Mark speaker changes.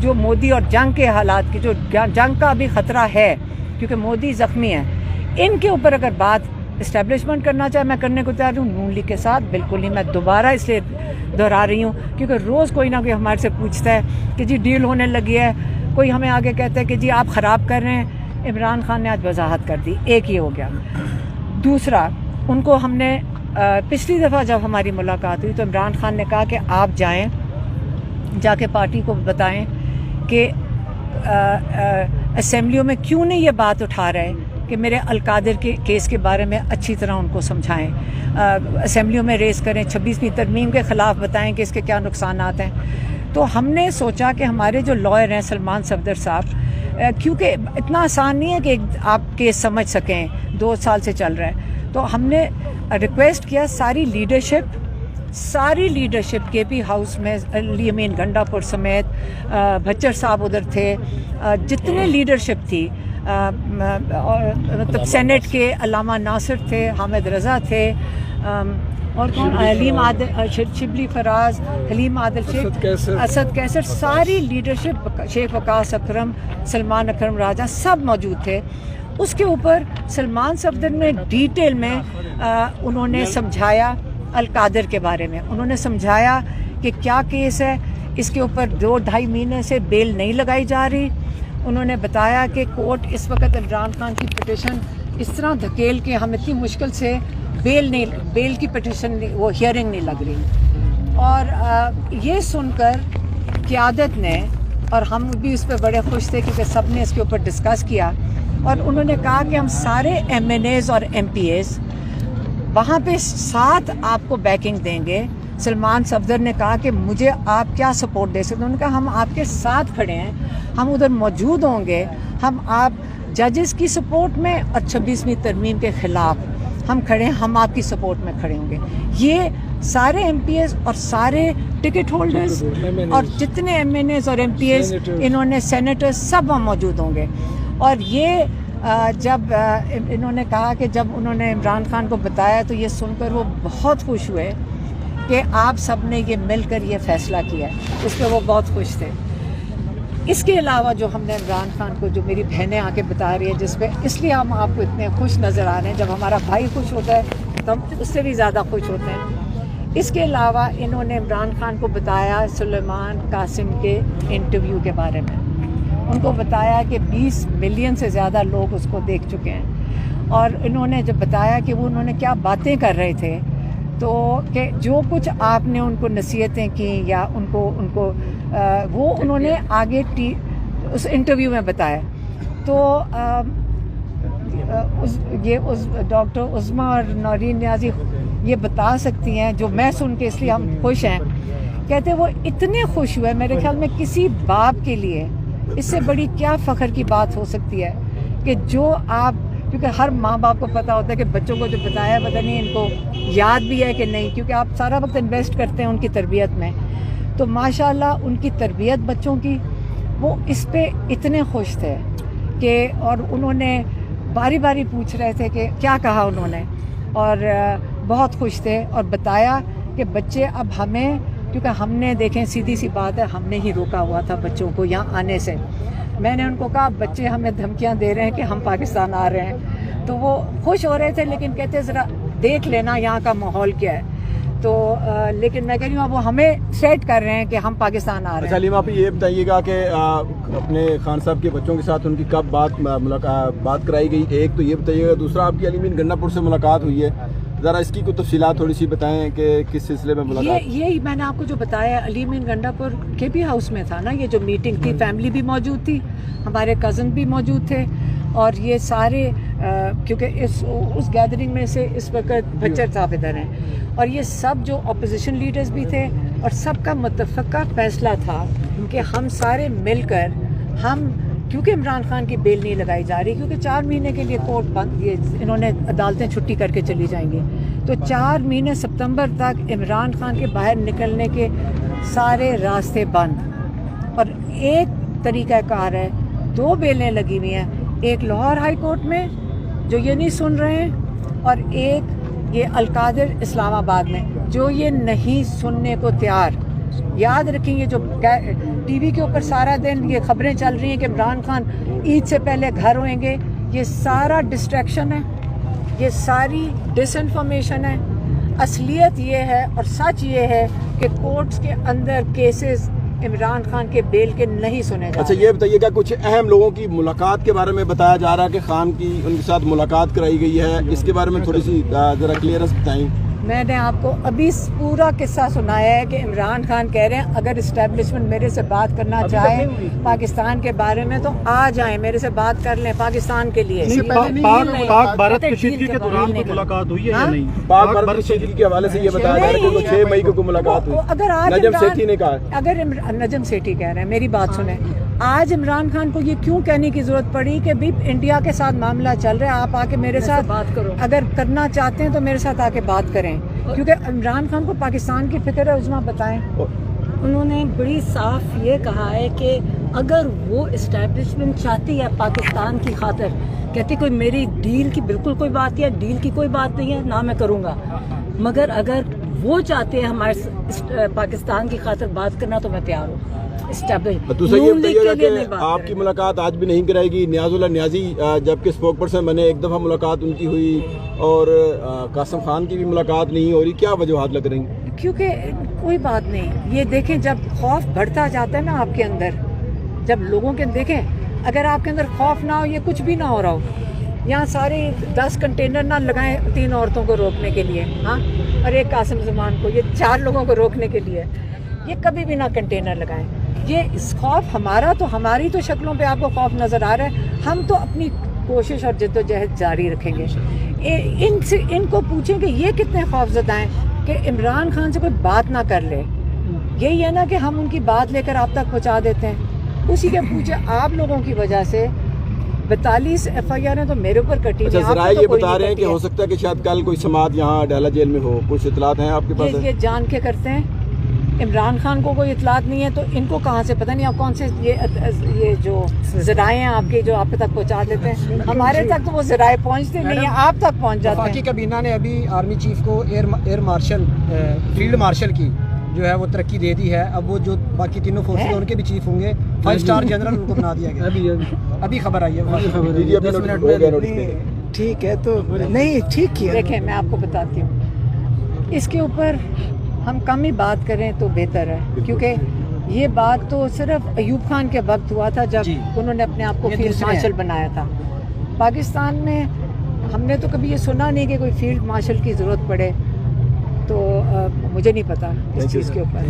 Speaker 1: جو مودی اور جنگ کے حالات کی جو جنگ کا ابھی خطرہ ہے کیونکہ مودی زخمی ہیں، ان کے اوپر اگر بات اسٹیبلشمنٹ کرنا چاہے میں کرنے کو تیار ہوں، نون لیگ کے ساتھ بالکل نہیں۔ میں دوبارہ اس لیے دہرا رہی ہوں کیونکہ روز کوئی نہ کوئی ہمارے سے پوچھتا ہے کہ جی ڈیل ہونے لگی ہے، کوئی ہمیں آگے کہتا ہے کہ جی آپ خراب کر رہے ہیں۔ عمران خان نے آج وضاحت کر دی، ایک یہ ہو گیا۔ دوسرا، ان کو ہم نے پچھلی دفعہ جب ہماری ملاقات ہوئی تو عمران خان نے کہا کہ آپ جائیں، جا کے پارٹی کو بتائیں کہ اسمبلیوں میں کیوں نہیں یہ بات اٹھا رہے کہ میرے القادر کے کیس کے بارے میں اچھی طرح ان کو سمجھائیں، اسمبلیوں میں ریز کریں، 26ویں ترمیم کے خلاف بتائیں کہ اس کے کیا نقصانات ہیں۔ تو ہم نے سوچا کہ ہمارے جو لائر ہیں سلمان صفدر صاحب، کیونکہ اتنا آسان نہیں ہے کہ آپ کیس سمجھ سکیں، 2 سال سے چل رہا ہے، تو ہم نے ریکویسٹ کیا ساری لیڈرشپ کے پی ہاؤس میں، علی امین گنڈا پور سمیت، بھچر صاحب ادھر تھے، جتنے لیڈرشپ تھی، مطلب سینٹ کے علامہ ناصر تھے، حامد رضا تھے، اور کون، حلیم عادل، شبلی فراز، حلیم عادل شیخ، اسد کیسر، ساری لیڈرشپ، شیخ وقاص اکرم، سلمان اکرم راجہ، سب موجود تھے۔ اس کے اوپر سلمان صفدر نے ڈیٹیل میں انہوں نے سمجھایا القادر کے بارے میں، انہوں نے سمجھایا کہ کیا کیس ہے، اس کے اوپر 2-2.5 مہینے سے بیل نہیں لگائی جا رہی۔ انہوں نے بتایا کہ کورٹ اس وقت عمران خان کی پٹیشن اس طرح دھکیل کے ہم اتنی مشکل سے بیل کی پٹیشن وہ ہیئرنگ نہیں لگ رہی۔ اور یہ سن کر قیادت نے، اور ہم بھی اس پہ بڑے خوش تھے کیونکہ سب نے اس کے اوپر ڈسکس کیا، اور انہوں نے کہا کہ ہم سارے ایم این ایز اور ایم پی ایز وہاں پہ ساتھ آپ کو بیکنگ دیں گے۔ سلمان صفدر نے کہا کہ مجھے آپ کیا سپورٹ دے سکتے ہیں؟ انہوں نے کہا ہم آپ کے ساتھ کھڑے ہیں، ہم ادھر موجود ہوں گے، ہم آپ ججز کی سپورٹ میں اور 26ویں ترمیم کے خلاف ہم کھڑے ہیں، ہم آپ کی سپورٹ میں کھڑے ہوں گے۔ یہ سارے ایم پی ایز اور سارے ٹکٹ ہولڈرز اور جتنے ایم این ایز اور ایم پی ایز، انہوں نے سینیٹرز، سب وہاں موجود ہوں گے۔ اور یہ جب انہوں نے کہا کہ جب انہوں نے عمران خان کو بتایا تو یہ سن کر وہ بہت خوش ہوئے کہ آپ سب نے یہ مل کر یہ فیصلہ کیا ہے، اس پہ وہ بہت خوش تھے۔ اس کے علاوہ جو ہم نے عمران خان کو، جو میری بہنیں آ کے بتا رہی ہیں، جس پہ اس لیے ہم آپ کو اتنے خوش نظر آ رہے ہیں، جب ہمارا بھائی خوش ہوتا ہے تو ہم اس سے بھی زیادہ خوش ہوتے ہیں۔ اس کے علاوہ انہوں نے عمران خان کو بتایا سلیمان قاسم کے انٹرویو کے بارے میں، ان کو بتایا کہ 20 ملین سے زیادہ لوگ اس کو دیکھ چکے ہیں، اور انہوں نے جب بتایا کہ وہ انہوں نے کیا باتیں کر رہے تھے، تو کہ جو کچھ آپ نے ان کو نصیحتیں کی یا ان کو وہ انہوں نے آگے اس انٹرویو میں بتایا۔ تو ڈاکٹر عظمیٰ اور نورین نیازی یہ بتا سکتی ہیں، جو میں سن کے اس لیے ہم خوش ہیں، کہتے وہ اتنے خوش ہوئے، میرے خیال میں کسی باپ کے لیے اس سے بڑی کیا فخر کی بات ہو سکتی ہے کہ جو آپ، کیونکہ ہر ماں باپ کو پتہ ہوتا ہے کہ بچوں کو جو بتایا پتہ نہیں ان کو یاد بھی ہے کہ نہیں، کیونکہ آپ سارا وقت انویسٹ کرتے ہیں ان کی تربیت میں۔ تو ماشاءاللہ ان کی تربیت بچوں کی، وہ اس پہ اتنے خوش تھے کہ، اور انہوں نے باری باری پوچھ رہے تھے کہ کیا کہا انہوں نے، اور بہت خوش تھے، اور بتایا کہ بچے اب ہمیں، کیونکہ ہم نے، دیکھیں سیدھی سی بات ہے، ہم نے ہی روکا ہوا تھا بچوں کو یہاں آنے سے۔ میں نے ان کو کہا بچے ہمیں دھمکیاں دے رہے ہیں کہ ہم پاکستان آ رہے ہیں، تو وہ خوش ہو رہے تھے، لیکن کہتے ذرا دیکھ لینا یہاں کا ماحول کیا ہے۔ تو لیکن میں کہہ رہی ہوں اب وہ ہمیں سیٹ کر رہے ہیں کہ ہم پاکستان آ رہے ہیں۔
Speaker 2: اچھا علیم، آپ یہ بتائیے گا کہ اپنے خان صاحب کے بچوں کے ساتھ ان کی کب بات کرائی گئی، ایک تو یہ بتائیے گا، دوسرا آپ کی علی امین گنڈا پور سے ملاقات ہوئی ہے، ذرا اس کی کوئی تفصیلات تھوڑی سی بتائیں کہ کس سلسلے میں ملاقات؟
Speaker 1: یہی میں نے آپ کو جو بتایا، علی امین گنڈا پور کے پی ہاؤس میں تھا نا یہ جو میٹنگ تھی، فیملی بھی موجود تھی، ہمارے کزن بھی موجود تھے، اور یہ سارے کیونکہ اس گیدرنگ میں سے اس وقت بھچر صاحب ادھر ہیں، اور یہ سب جو اپوزیشن لیڈرز بھی تھے، اور سب کا متفقہ فیصلہ تھا کہ ہم سارے مل کر، ہم کیونکہ عمران خان کی بیل نہیں لگائی جا رہی، کیونکہ 4 مہینے کے لیے کورٹ بند، یہ انہوں نے عدالتیں چھٹی کر کے چلی جائیں گی، تو 4 مہینے ستمبر تک عمران خان کے باہر نکلنے کے سارے راستے بند، اور ایک طریقہ کار ہے، 2 بیلیں لگی ہوئی ہیں، ایک لاہور ہائی کورٹ میں جو یہ نہیں سن رہے ہیں، اور ایک یہ القادر اسلام آباد میں جو یہ نہیں سننے کو تیار، یاد رکھیں یہ جو ٹی وی کے اوپر سارا دن یہ خبریں چل رہی ہیں کہ عمران خان عید سے پہلے گھر ہوئیں گے، یہ سارا ڈسٹریکشن ہے، یہ ساری ڈس انفارمیشن ہے. اصلیت یہ ہے اور سچ یہ ہے کہ کورٹس کے اندر کیسز عمران خان کے بیل کے نہیں سنے جا
Speaker 2: اچھا
Speaker 1: رہے.
Speaker 2: یہ بتائیے گا کچھ اہم لوگوں کی ملاقات کے بارے میں بتایا جا رہا ہے کہ خان کی ان کے ساتھ ملاقات کرائی گئی ہے، اس کے بارے میں تھوڑی سی ذرا کلیئرنس بتائیں.
Speaker 1: میں نے آپ کو ابھی پورا قصہ سنایا ہے کہ عمران خان کہہ رہے ہیں اگر اسٹیبلشمنٹ میرے سے بات کرنا چاہے پاکستان کے بارے میں تو آ جائیں، میرے سے بات کر لیں پاکستان کے لیے.
Speaker 3: پاک بھارت کشیدگی کے دوران کوئی ملاقات ہوئی ہے یا نہیں؟
Speaker 2: پاک بھارت کشیدگی کے حوالے سے یہ بتایا جا رہا ہے کہ 6 مئی کو ملاقات ہوئی.
Speaker 1: اگر آج
Speaker 2: نجم سیٹھی نے کہا،
Speaker 1: اگر نجم سیٹھی کہہ رہے ہیں، میری بات سنیں، آج عمران خان کو یہ کیوں کہنے کی ضرورت پڑی کہ بھی انڈیا کے ساتھ معاملہ چل رہا ہے، آپ آ کے میرے ساتھ بات کرو، اگر کرنا چاہتے ہیں تو میرے ساتھ آ کے بات کریں، کیونکہ عمران خان کو پاکستان کی فکر ہے. عظمیٰ بتائیں.
Speaker 4: انہوں نے بڑی صاف یہ کہا ہے کہ اگر وہ اسٹیبلشمنٹ چاہتی ہے پاکستان کی خاطر، کہتی کوئی میری ڈیل کی بالکل کوئی بات نہیں ہے، ڈیل کی کوئی بات نہیں ہے، نہ میں کروں گا، مگر اگر وہ چاہتے ہیں ہمارے پاکستان کی خاطر بات کرنا تو میں تیار ہوں.
Speaker 2: تو صحیح یہ بتائیے گا کہ آپ کی ملاقات آج بھی نہیں کرائے گی. نیاز اللہ نیازی جبکہ اسپوک پرسن میں نے ایک دفعہ ملاقات ان کی ہوئی اور قاسم خان کی بھی ملاقات نہیں ہو رہی، کیا وجوہات لگ رہی ہیں؟
Speaker 1: کیونکہ کوئی بات نہیں، یہ دیکھیں جب خوف بڑھتا جاتا ہے نا آپ کے اندر، جب لوگوں کے دیکھیں اگر آپ کے اندر خوف نہ ہو، یہ کچھ بھی نہ ہو رہا ہو، یہاں سارے 10 کنٹینر نہ لگائیں 3 عورتوں کو روکنے کے لیے، ہاں، اور ایک قاسم زمان کو، یہ 4 لوگوں کو روکنے کے لیے، یہ کبھی بھی نہ کنٹینر لگائیں. یہ خوف ہمارا تو ہماری تو شکلوں پہ آپ کو خوف نظر آ رہا ہے، ہم تو اپنی کوشش اور جد و جہد جاری رکھیں گے. ان کو پوچھیں کہ یہ کتنے خوف زدہ ہیں کہ عمران خان سے کوئی بات نہ کر لے. یہی ہے نا کہ ہم ان کی بات لے کر آپ تک پہنچا دیتے ہیں. اسی کے پوچھے آپ لوگوں کی وجہ سے 42 FIR تو میرے اوپر کٹی.
Speaker 2: اچھا ذرائع یہ بتا رہے ہیں کہ ہو سکتا ہے کہ شاید کل کوئی سماعت یہاں ڈیلا جیل میں ہو، کچھ اطلاعات ہیں آپ کے پاس؟
Speaker 1: یہ جان کے کرتے ہیں. عمران خان کو کوئی اطلاعات نہیں ہے تو ان کو کہاں سے پتہ نہیں آپ کون سے یہ جو ذرائع ہیں آپ کے جو آپ تک پہنچا دیتے ہیں. ہمارے تک تو وہ ذرائع پہنچتے نہیں ہیں، آپ تک پہنچ جاتے ہیں.
Speaker 5: وفاقی کابینہ نے ابھی آرمی چیف کو ایئر مارشل فیلڈ مارشل کی جو ہے وہ ترقی دے دی ہے. اب وہ جو باقی تینوں فورسز ہیں ان کے بھی چیف ہوں گے، 5 اسٹار جنرل ان کو بنا دیا گیا. ابھی خبر آئی ہے 10 منٹ میں.
Speaker 6: ٹھیک ہے تو نہیں ٹھیک کیا.
Speaker 1: دیکھیں میں آپ کو بتاتی ہوں، اس کے اوپر ہم کم ہی بات کریں تو بہتر ہے، کیونکہ یہ بات تو صرف ایوب خان کے وقت ہوا تھا جب انہوں نے اپنے آپ کو فیلڈ مارشل بنایا تھا. پاکستان میں ہم نے تو کبھی یہ سنا نہیں کہ کوئی فیلڈ مارشل کی ضرورت پڑے، تو مجھے نہیں پتا اس چیز کے اوپر.